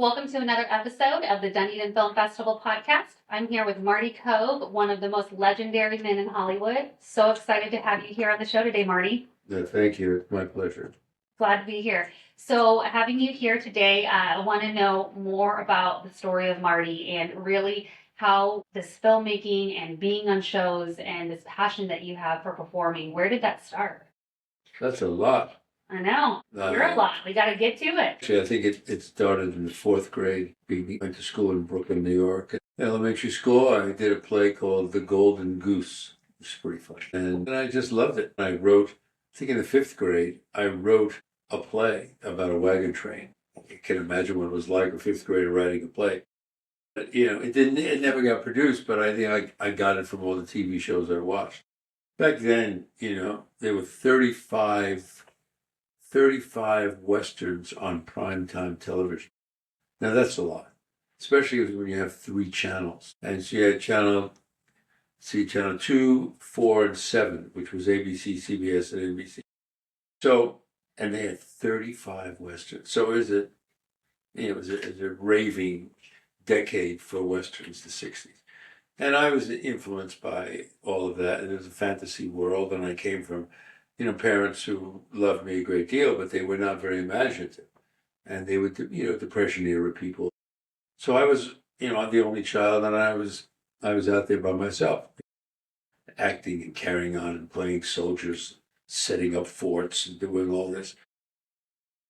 Welcome to another episode of the Dunedin Film Festival Podcast. I'm here with Marty Kove, one of the most legendary men in Hollywood. So excited to have you here on the show today, Marty. Thank you. It's my pleasure. Glad to be here. So having you here today, I want to know more about the story of Marty and really how this filmmaking and being on shows and this passion that you have for performing, where did that start? That's a lot. I know. You're a lot. We got to get to it. Actually, I think it started in the fourth grade. We went to school in Brooklyn, New York. In elementary school, I did a play called The Golden Goose. It was pretty fun. And I just loved it. I wrote, I think in the fifth grade, I wrote a play about a wagon train. You can imagine what it was like a fifth grader writing a play. But, it never got produced, but I think I got it from all the TV shows I watched. Back then, there were 35 Westerns on primetime television. Now that's a lot, especially when you have 3 channels. And so you had channel 2, 4, and 7, which was ABC, CBS, and NBC. So, and they had 35 Westerns. So it was a raving decade for Westerns, the 60s. And I was influenced by all of that. And it was a fantasy world, and I came from parents who loved me a great deal, but they were not very imaginative. And they were, Depression era people. So I was, I'm the only child, and I was out there by myself, acting and carrying on and playing soldiers, setting up forts and doing all this.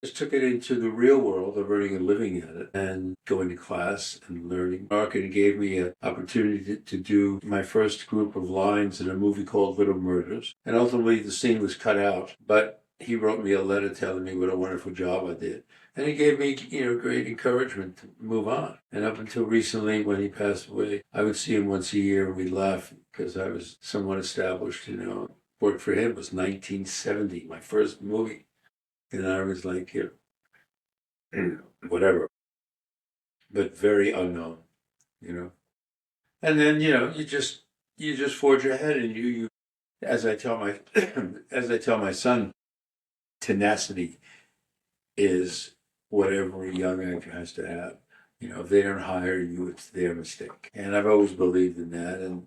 Just took it into the real world of earning a living at it and going to class and learning. Marketing gave me an opportunity to do my first group of lines in a movie called Little Murders. And ultimately the scene was cut out, but he wrote me a letter telling me what a wonderful job I did. And he gave me, great encouragement to move on. And up until recently when he passed away, I would see him once a year and we'd laugh because I was somewhat established, Worked for him was 1970, my first movie. And I was like, whatever, but very unknown, And then, you just forge ahead, and you, as I tell my son, tenacity is what every young actor has to have. If they don't hire you, it's their mistake. And I've always believed in that. And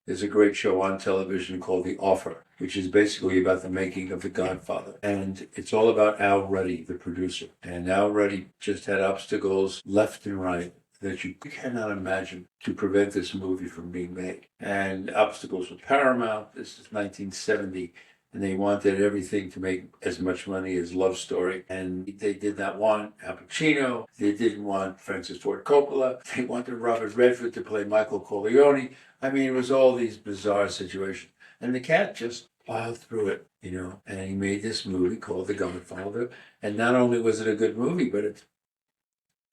there's a great show on television called The Offer, which is basically about the making of The Godfather. And it's all about Al Ruddy, the producer. And Al Ruddy just had obstacles left and right that you cannot imagine to prevent this movie from being made. And obstacles with Paramount. This is 1970. And they wanted everything to make as much money as Love Story. And they did not want Al Pacino. They didn't want Francis Ford Coppola. They wanted Robert Redford to play Michael Corleone. I mean, it was all these bizarre situations. And the cat just plowed through it, and he made this movie called The Godfather. And not only was it a good movie, but it's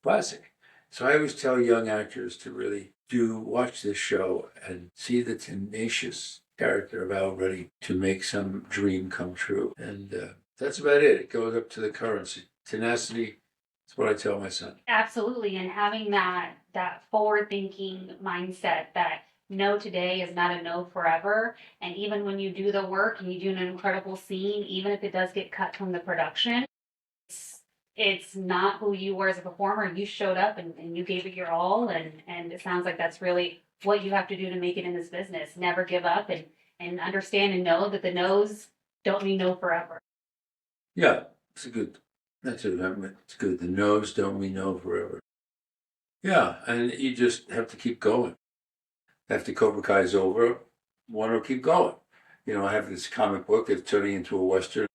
classic. So I always tell young actors to really watch this show and see the tenacious character of Al Ruddy to make some dream come true. And that's about it. It goes up to the currency. Tenacity, that's what I tell my son. Absolutely. And having that forward-thinking mindset that no today is not a no forever. And even when you do the work and you do an incredible scene, even if it does get cut from the production, it's not who you were as a performer. You showed up and you gave it your all. And it sounds like that's really what you have to do to make it in this business. Never give up and understand and know that the no's don't mean no forever. Yeah, that's it. It's good. The no's don't mean no forever. Yeah, and you just have to keep going. After Cobra Kai is over, one will keep going. I have this comic book that's turning into a Western,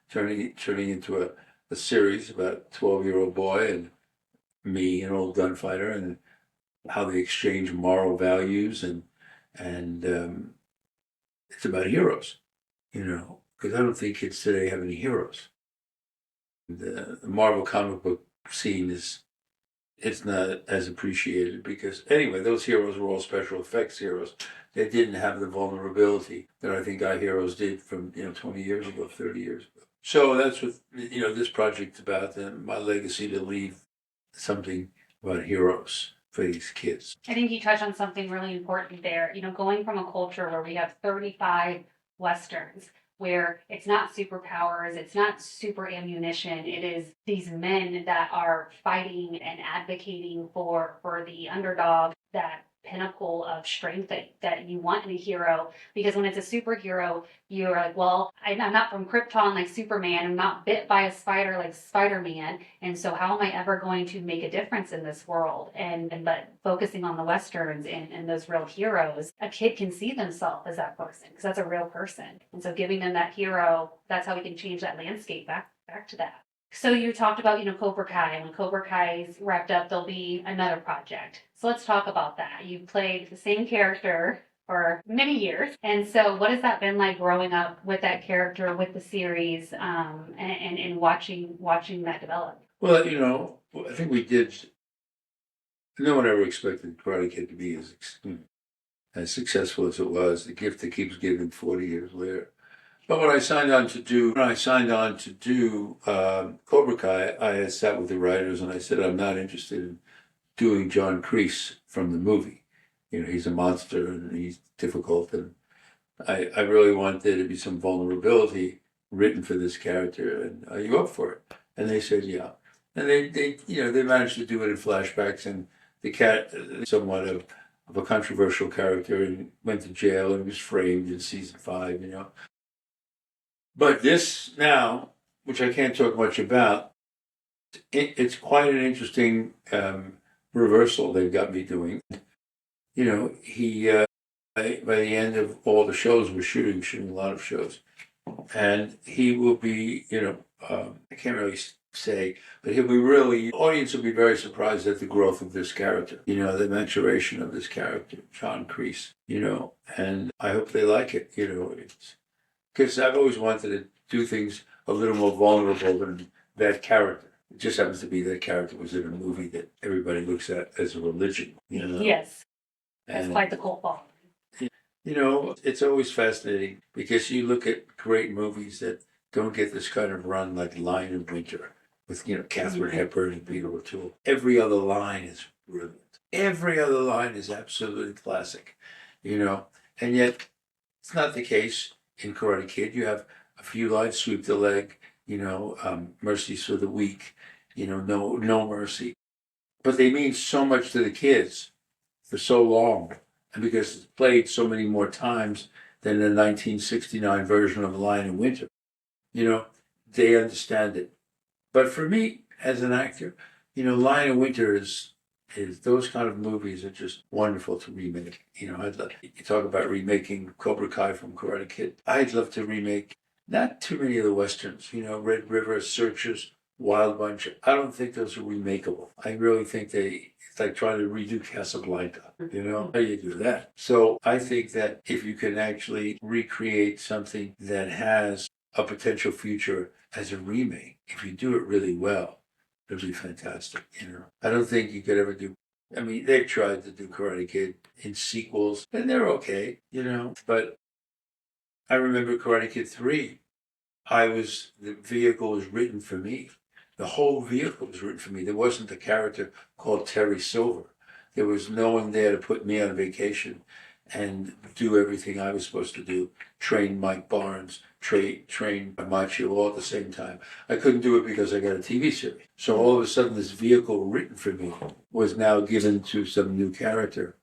turning into a series about a 12-year-old boy and me, an old gunfighter, and how they exchange moral values, and it's about heroes, because I don't think kids today have any heroes. The Marvel comic book scene it's not as appreciated because, anyway, those heroes were all special effects heroes. They didn't have the vulnerability that I think our heroes did from, 20 years ago, 30 years ago. So that's what, this project's about, and my legacy to leave something about heroes for these kids. I think you touched on something really important there. Going from a culture where we have 35 Westerns, where it's not superpowers, it's not super ammunition. It is these men that are fighting and advocating for the underdog, that pinnacle of strength that you want in a hero. Because when it's a superhero, you're like, well, I'm not from Krypton like Superman. I'm not bit by a spider like Spider-Man. And so how am I ever going to make a difference in this world? But focusing on the Westerns and those real heroes, a kid can see themselves as that person because that's a real person. And so giving them that hero, that's how we can change that landscape back to that. So you talked about, Cobra Kai. When Cobra Kai is wrapped up, there'll be another project. So let's talk about that. You played the same character for many years. And so what has that been like growing up with that character, with the series, and watching that develop? Well, I think we did. No one ever expected Karate Kid to be as successful as it was. The gift that keeps giving 40 years later. But when I signed on to do Cobra Kai, I had sat with the writers and I said, I'm not interested in doing John Kreese from the movie. He's a monster and he's difficult. And I really wanted there to be some vulnerability written for this character. And are you up for it? And they said, yeah. And they managed to do it in flashbacks. And the cat, somewhat of a controversial character, and went to jail and was framed in season 5, But this now, which I can't talk much about, it's quite an interesting reversal they've got me doing. He by the end of all the shows we're shooting a lot of shows, and he will be, I can't really say, but the audience will be very surprised at the growth of this character, the maturation of this character, John Kreese, and I hope they like it, because I've always wanted to do things a little more vulnerable than that character. It just happens to be that character was in a movie that everybody looks at as a religion. Yes, that's quite the cult following. It's always fascinating because you look at great movies that don't get this kind of run, like Lion in Winter with Katharine Hepburn and Peter O'Toole. Every other line is brilliant. Every other line is absolutely classic. And yet it's not the case. In Karate Kid, you have a few lines: sweep the leg, mercy's for the weak, no mercy. But they mean so much to the kids for so long, and because it's played so many more times than the 1969 version of Lion in Winter, they understand it. But for me, as an actor, Lion in Winter is those kind of movies are just wonderful to remake. I'd love, you talk about remaking Cobra Kai from Karate Kid. I'd love to remake not too many of the Westerns, Red River, Searchers, Wild Bunch. I don't think those are remakeable. I really think it's like trying to redo Casablanca. How do you do that? So I think that if you can actually recreate something that has a potential future as a remake, if you do it really well, it'd be fantastic, I don't think you could ever do. They've tried to do Karate Kid in sequels, and they're okay, But I remember Karate Kid 3. The vehicle was written for me. The whole vehicle was written for me. There wasn't a character called Terry Silver. There was no one there to put me on vacation and do everything I was supposed to do. Train Mike Barnes, train Machio all at the same time. I couldn't do it because I got a TV series. So all of a sudden this vehicle written for me was now given to some new character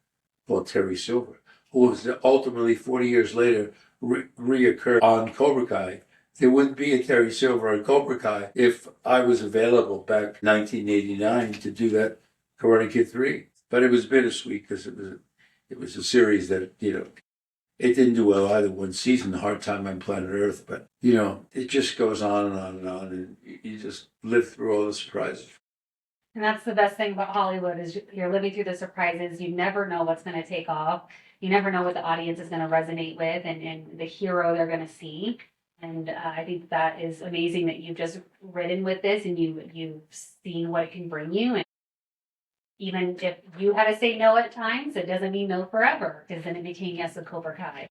called Terry Silver, who was ultimately 40 years later reoccurred on Cobra Kai. There wouldn't be a Terry Silver on Cobra Kai if I was available back in 1989 to do that Karate Kid 3. But it was bittersweet because it was a series that, it didn't do well either one season, Hard Time on Planet Earth, but, it just goes on and on and on, and you just live through all the surprises. And that's the best thing about Hollywood is you're living through the surprises. You never know what's going to take off. You never know what the audience is going to resonate with and the hero they're going to see. And I think that is amazing that you've just ridden with this and you've seen what it can bring you. And even if you had to say no at times, it doesn't mean no forever, because then it became yes with Cobra Kai.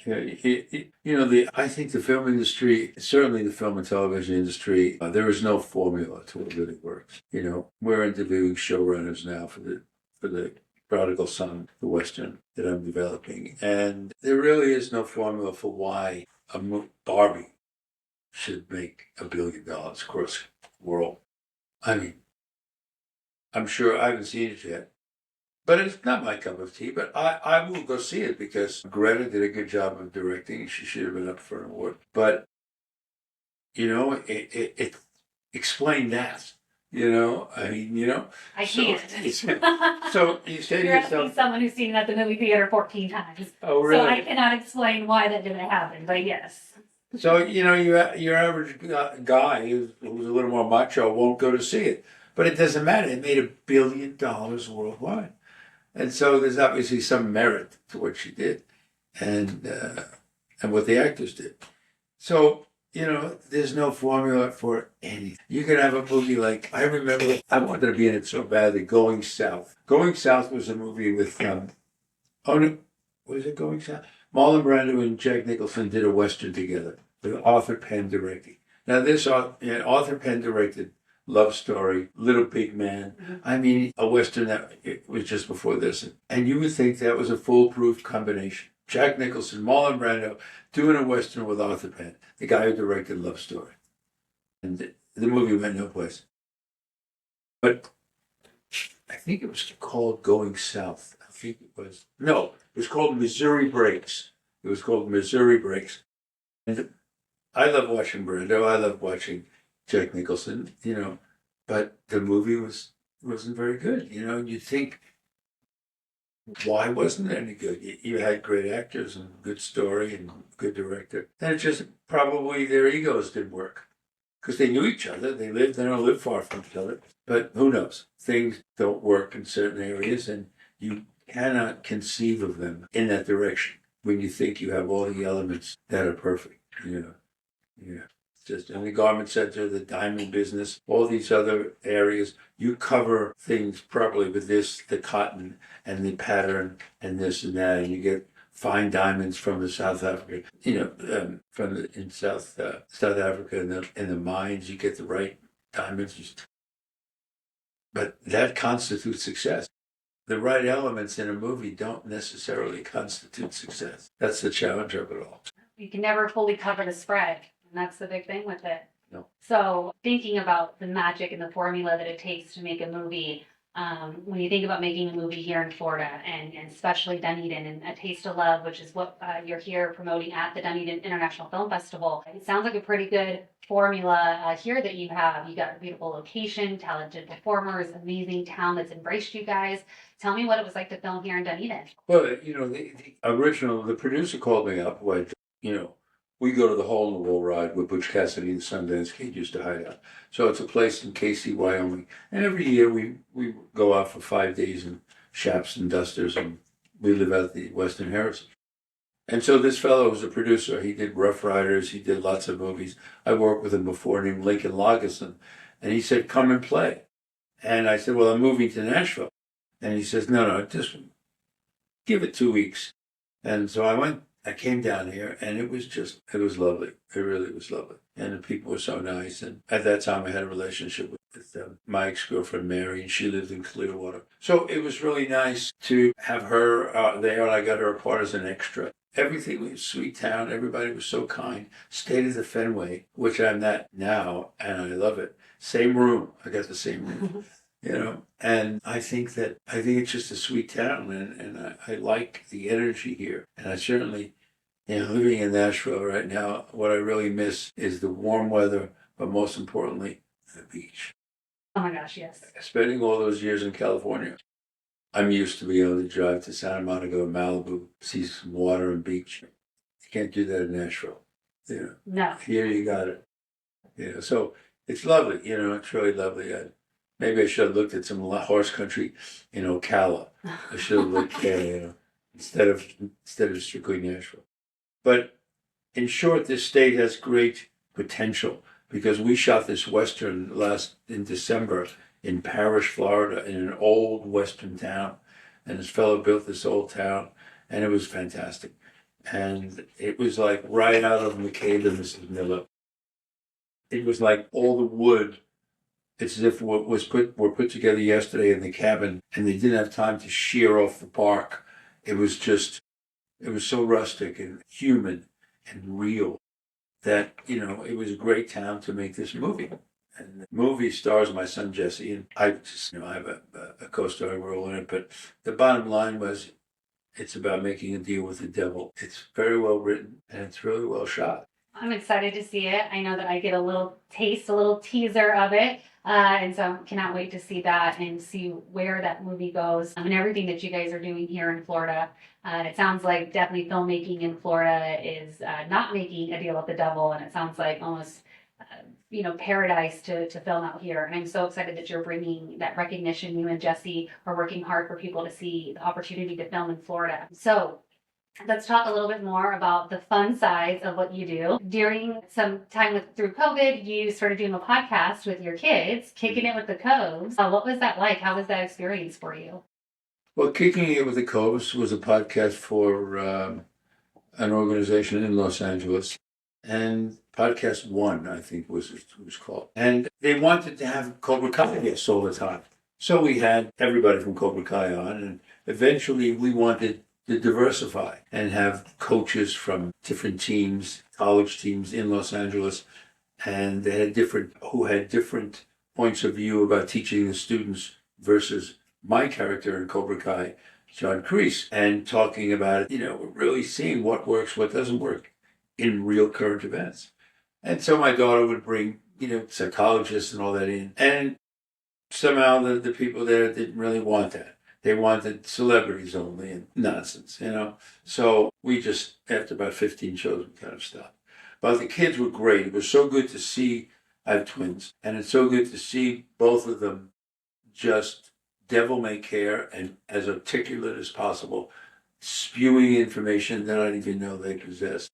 Yeah, I think the film industry, certainly the film and television industry, there is no formula to what really works. We're interviewing showrunners now for the Prodigal Son, the Western that I'm developing, and there really is no formula for why Barbie should make $1 billion across the world. I mean, I'm sure I haven't seen it yet, but it's not my cup of tea. But I will go see it because Greta did a good job of directing. She should have been up for an award. But it explained that. I mean, I can't. So you say to You're asking yourself, someone who's seen it at the movie theater 14 times. "Oh, really?" So I cannot explain why that didn't happen, but yes. So, your average guy who's a little more macho won't go to see it. But it doesn't matter. It made $1 billion worldwide. And so there's obviously some merit to what she did and what the actors did. So, there's no formula for anything. You could have a movie like, I remember, I wanted to be in it so badly, Going South. Going South was a movie with, was it Going South? Marlon Brando and Jack Nicholson did a Western together with Arthur Penn directing. Now this, Arthur Penn directed Love Story, Little Big Man. Mm-hmm. I mean, a Western that it was just before this. And you would think that was a foolproof combination. Jack Nicholson, Marlon Brando, doing a Western with Arthur Penn, the guy who directed Love Story. And the movie went no place. But I think it was called Going South. I think it was. No, it was called Missouri Breaks. It was called Missouri Breaks. And I love watching Brando. I love watching Jack Nicholson, but the movie wasn't very good. You'd think, why wasn't it any good? You had great actors and good story and good director. And it's just probably their egos didn't work because they knew each other. They don't live far from each other. But who knows? Things don't work in certain areas and you cannot conceive of them in that direction when you think you have all the elements that are perfect. Just in the garment center, the diamond business, all these other areas, you cover things properly with the cotton and the pattern and this and that, and you get fine diamonds from the South Africa, in South Africa in the mines, you get the right diamonds. But that constitutes success. The right elements in a movie don't necessarily constitute success. That's the challenge of it all. You can never fully cover the spread. And that's the big thing with it. No. So thinking about the magic and the formula that it takes to make a movie, when you think about making a movie here in Florida and especially Dunedin and A Taste of Love, which is what you're here promoting at the Dunedin International Film Festival, it sounds like a pretty good formula here that you have. You got a beautiful location, talented performers, amazing town that's embraced you guys. Tell me what it was like to film here in Dunedin. Well, the producer called me up, we go to the Hole in the Wall ride where Butch Cassidy and Sundance Kid used to hide out. So it's a place in Casey, Wyoming. And every year we go out for 5 days in chaps and dusters and we live out the Western Heritage. And so this fellow was a producer. He did Rough Riders. He did lots of movies. I worked with him before named Lincoln Lagerson. And he said, come and play. And I said, well, I'm moving to Nashville. And he says, no, just give it 2 weeks. And so I went. I came down here and it was lovely. It really was lovely. And the people were so nice. And at that time I had a relationship with my ex-girlfriend Mary and she lived in Clearwater. So it was really nice to have her there and I got her a part as an extra. Everything was sweet town. Everybody was so kind. Stayed at the Fenway, which I'm at now and I love it. Same room. I got the same room. And I think it's just a sweet town and I like the energy here. And I certainly, living in Nashville right now, what I really miss is the warm weather, but most importantly, the beach. Oh my gosh, yes. Spending all those years in California, I'm used to being able to drive to Santa Monica or Malibu, see some water and beach. You can't do that in Nashville. No. Here you got it. So it's lovely, it's really lovely. Maybe I should have looked at some horse country in Ocala. I should have looked there, instead of strictly Nashville. But in short, this state has great potential because we shot this Western in December in Parrish, Florida, in an old Western town. And this fellow built this old town and it was fantastic. And it was like right out of McCabe and Mrs. Miller. It was like all the wood. It's as if what were put together yesterday in the cabin and they didn't have time to shear off the bark. It was so rustic and human and real. that, it was a great town to make this movie. And the movie stars my son Jesse, and I just, I have a co-starring role in it. But the bottom line was, it's about making a deal with the devil. It's very well written, and it's really well shot. I'm excited to see it. I know that I get a little taste, a little teaser of it. And so I cannot wait to see that and see where that movie goes and everything that you guys are doing here in Florida. It sounds like definitely filmmaking in Florida is not making a deal with the devil, and it sounds like almost paradise to film out here. And I'm so excited that you're bringing that recognition. You and Jesse are working hard for people to see the opportunity to film in Florida. So let's talk a little bit more about the fun sides of what you do. During some time through COVID, you started doing a podcast with your kids, Kicking It with the Coves. What was that like? How was that experience for you? Well, Kicking It with the Coves was a podcast for an organization in Los Angeles. And Podcast One, I think was it was called. And they wanted to have Cobra Kai guests all the time. So we had everybody from Cobra Kai on, and eventually we wanted to diversify and have coaches from different teams, college teams in Los Angeles, and they had different points of view about teaching the students versus my character in Cobra Kai, John Kreese, and talking about it, really seeing what works, what doesn't work in real current events. And so my daughter would bring, psychologists and all that in. And somehow the people there didn't really want that. They wanted celebrities only and nonsense, So we just, after about 15 shows, we kind of stopped. But the kids were great. It was so good to see, I have twins, and it's so good to see both of them just devil may care and as articulate as possible, spewing information that I didn't even know they possessed.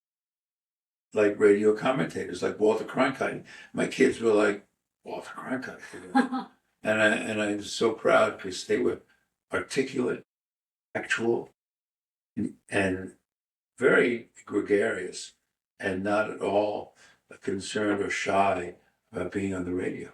Like radio commentators, like Walter Cronkite. My kids were like, Walter Cronkite. And I was so proud because they were articulate, actual, and very gregarious, and not at all concerned or shy about being on the radio.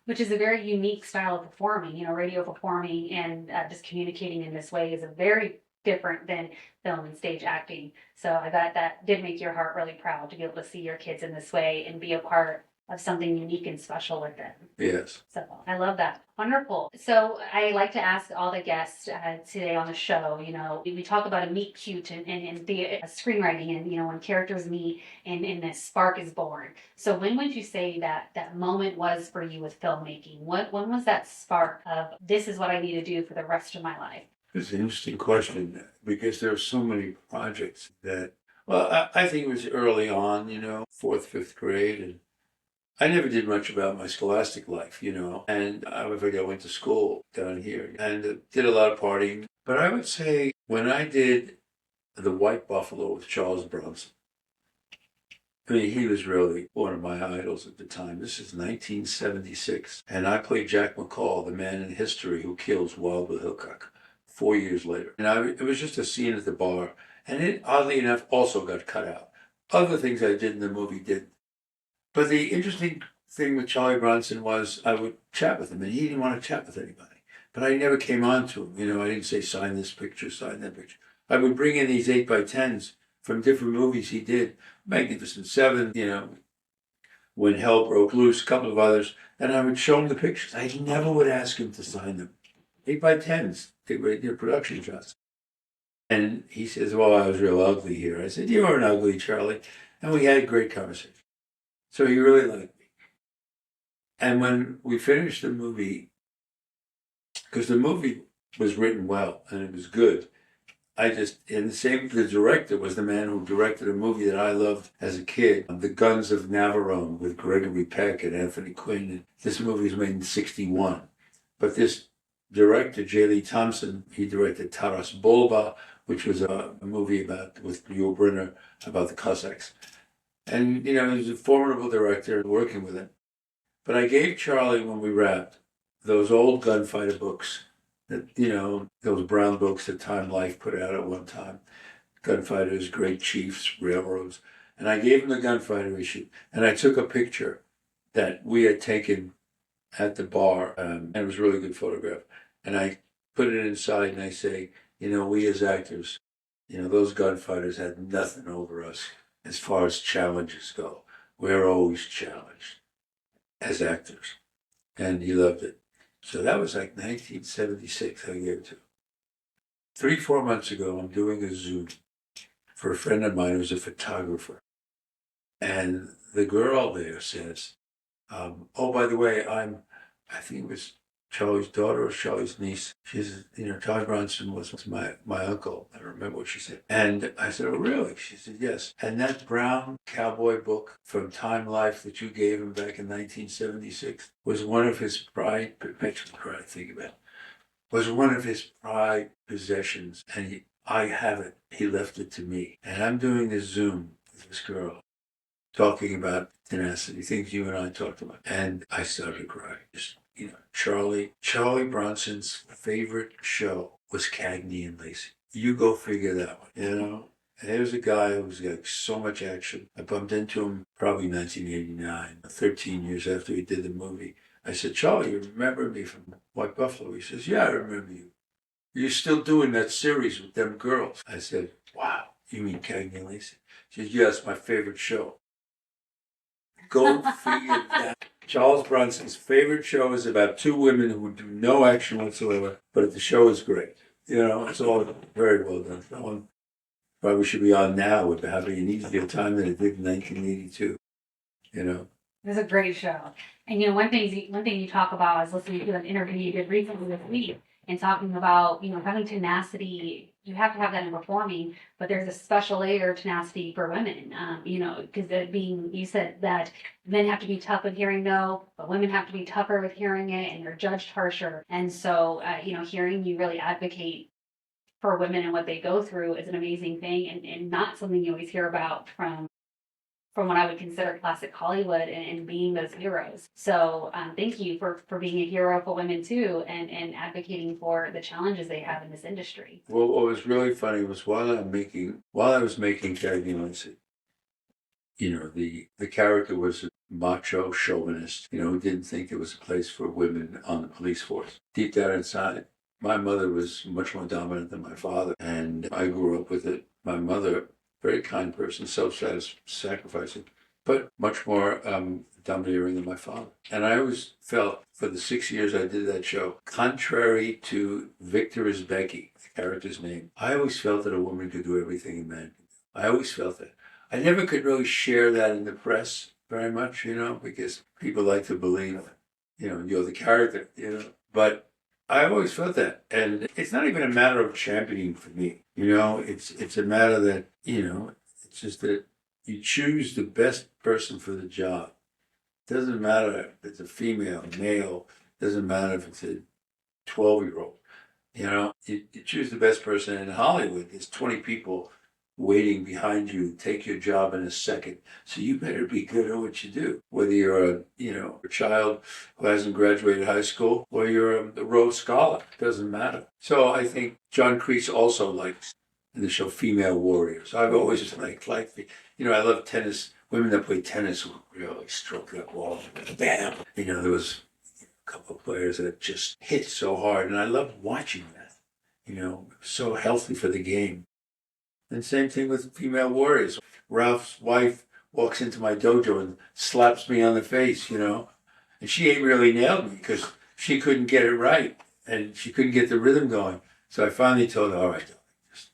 Which is a very unique style of performing. Radio performing and just communicating in this way is a very different than film and stage acting. So I bet that did make your heart really proud to be able to see your kids in this way and be a part of something unique and special with them. Yes. So I love that. Wonderful. So I like to ask all the guests today on the show, we talk about a meet cute and the screenwriting and, when characters meet and this spark is born. So when would you say that moment was for you with filmmaking? When was that spark of this is what I need to do for the rest of my life? It's an interesting question because there are so many projects that, I think it was early on, fourth, fifth grade, and I never did much about my scholastic life, and I went to school down here and did a lot of partying. But I would say when I did The White Buffalo with Charles Bronson, he was really one of my idols at the time. This is 1976, and I played Jack McCall, the man in history who kills Wild Bill Hickok 4 years later. And it was just a scene at the bar, and it, oddly enough, also got cut out. Other things I did in the movie didn't. But the interesting thing with Charlie Bronson was I would chat with him, and he didn't want to chat with anybody. But I never came on to him. I didn't say, sign this picture, sign that picture. I would bring in these 8x10s from different movies he did. Magnificent Seven, When Hell Broke Loose, a couple of others. And I would show him the pictures. I never would ask him to sign them. 8x10s, they were their production shots. And he says, well, I was real ugly here. I said, you weren't ugly, Charlie. And we had a great conversation. So he really liked me. And when we finished the movie, because the movie was written well and it was good, the director was the man who directed a movie that I loved as a kid, The Guns of Navarone with Gregory Peck and Anthony Quinn. And this movie was made in 1961. But this director, J. Lee Thompson, he directed Taras Bulba, which was a movie with Yul Brynner about the Cossacks. And, he was a formidable director working with him. But I gave Charlie, when we wrapped, those old gunfighter books, that, those brown books that Time Life put out at one time. Gunfighters, Great Chiefs, Railroads. And I gave him the gunfighter issue. And I took a picture that we had taken at the bar. And it was a really good photograph. And I put it inside and I say, we as actors, those gunfighters had nothing over us. as far as challenges go. We're always challenged as actors. And he loved it. So that was like 1976, I gave it to him. 3-4 months ago, I'm doing a Zoom for a friend of mine who's a photographer. And the girl there says, oh, by the way, I think it was Charlie's daughter or Charlie's niece. She's, Charlie Bronson was my uncle. I don't remember what she said. And I said, oh, really? She said, yes. And that brown cowboy book from Time Life that you gave him back in 1976 was one of his pride, it makes me cry to think about it, was one of his pride possessions. And I have it. He left it to me. And I'm doing this Zoom with this girl, talking about tenacity, things you and I talked about. And I started crying. Just, Charlie Bronson's favorite show was Cagney and Lacey. You go figure that one, And there's a guy who was got so much action. I bumped into him probably 1989, 13 years after he did the movie. I said, Charlie, you remember me from White Buffalo? He says, yeah, I remember you. You're still doing that series with them girls. I said, wow, you mean Cagney and Lacey? She said, yes, my favorite show. Go figure that. Charles Bronson's favorite show is about two women who do no action whatsoever, but the show is great. It's all very well done. That one probably should be on now with having an easier time than it did in 1982. It was a great show. And one thing you talk about, I was listening to an interview you did recently this week, and talking about, having tenacity. You have to have that in performing, but there's a special layer of tenacity for women, because you said that men have to be tough with hearing no, but women have to be tougher with hearing it, and they're judged harsher. And so, hearing you really advocate for women and what they go through is an amazing thing, and not something you always hear about from what I would consider classic Hollywood and being those heroes. So thank you for being a hero for women too, and advocating for the challenges they have in this industry. Well, what was really funny was while I was making Cagney and Lacey, the character was a macho chauvinist, who didn't think there was a place for women on the police force. Deep down inside, my mother was much more dominant than my father, and I grew up with it. My mother, very kind person, self-sacrificing, but much more domineering than my father. And I always felt, for the 6 years I did that show, contrary to Victor Becky, the character's name, I always felt that a woman could do everything a man could do. I always felt that. I never could really share that in the press very much, because people like to believe, you're the character, But I always felt that. And it's not even a matter of championing for me. It's a matter that, it's just that you choose the best person for the job. It doesn't matter if it's a female, male, doesn't matter if it's a 12-year-old. You choose the best person. In Hollywood, there's 20 people waiting behind you to take your job in a second. So you better be good at what you do. Whether you're a child who hasn't graduated high school or you're a Rhodes Scholar, it doesn't matter. So I think John Kreese also likes in the show female warriors. I've always liked I love tennis. Women that play tennis will really stroke that ball. Bam! There was a couple of players that just hit so hard, and I loved watching that. So healthy for the game. And same thing with female warriors. Ralph's wife walks into my dojo and slaps me on the face, and she ain't really nailed me because she couldn't get it right and she couldn't get the rhythm going. So I finally told her, all right, just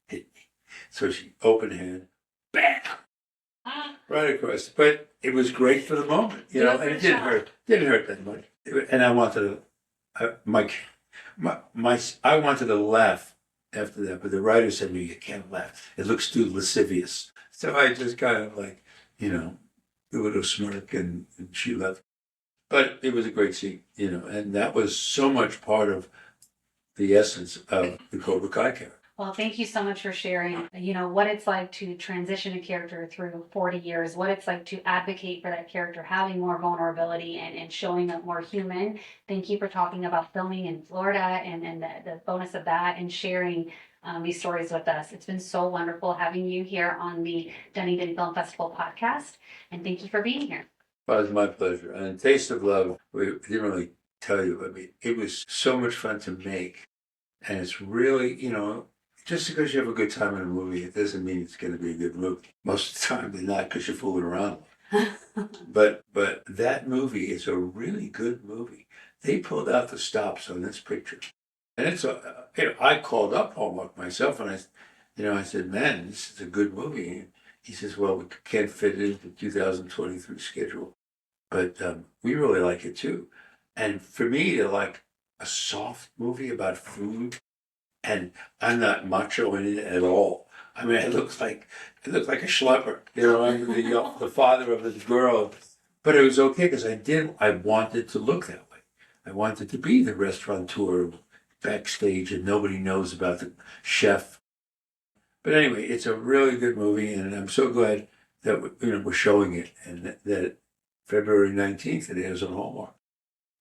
hit me. So she opened hand, bam, right across. But it was great for the moment, and it didn't hurt. Didn't hurt that much. And I wanted I wanted to laugh after that, but the writer said to me, you can't laugh. It looks too lascivious. So I just kind of do a little smirk and she left. But it was a great scene, and that was so much part of the essence of the Cobra Kai character. Well, thank you so much for sharing, what it's like to transition a character through 40 years, what it's like to advocate for that character, having more vulnerability and showing up more human. Thank you for talking about filming in Florida and the bonus of that and sharing these stories with us. It's been so wonderful having you here on the Dunedin Film Festival Podcast, and thank you for being here. Well, it was my pleasure. And Taste of Love, we didn't really tell you, it was so much fun to make. And it's really, just because you have a good time in a movie, it doesn't mean it's going to be a good movie. Most of the time, they're not because you're fooling around. But that movie is a really good movie. They pulled out the stops on this picture, and it's a. I called up Hallmark myself, and I said, "Man, this is a good movie." And he says, "Well, we can't fit it into the 2023 schedule, but we really like it too." And for me, to like a soft movie about food, and I'm not macho in it at all. I mean, it looks like a schlepper. I'm the father of the girl, but it was okay because I wanted to look that way. I wanted to be the restaurateur backstage, and nobody knows about the chef. But anyway, it's a really good movie, and I'm so glad that we're showing it, and that February 19th it is on Hallmark.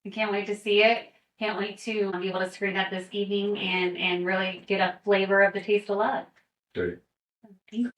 I can't wait to see it. Can't wait to be able to screen that this evening and really get a flavor of the taste of love. Great. Thanks.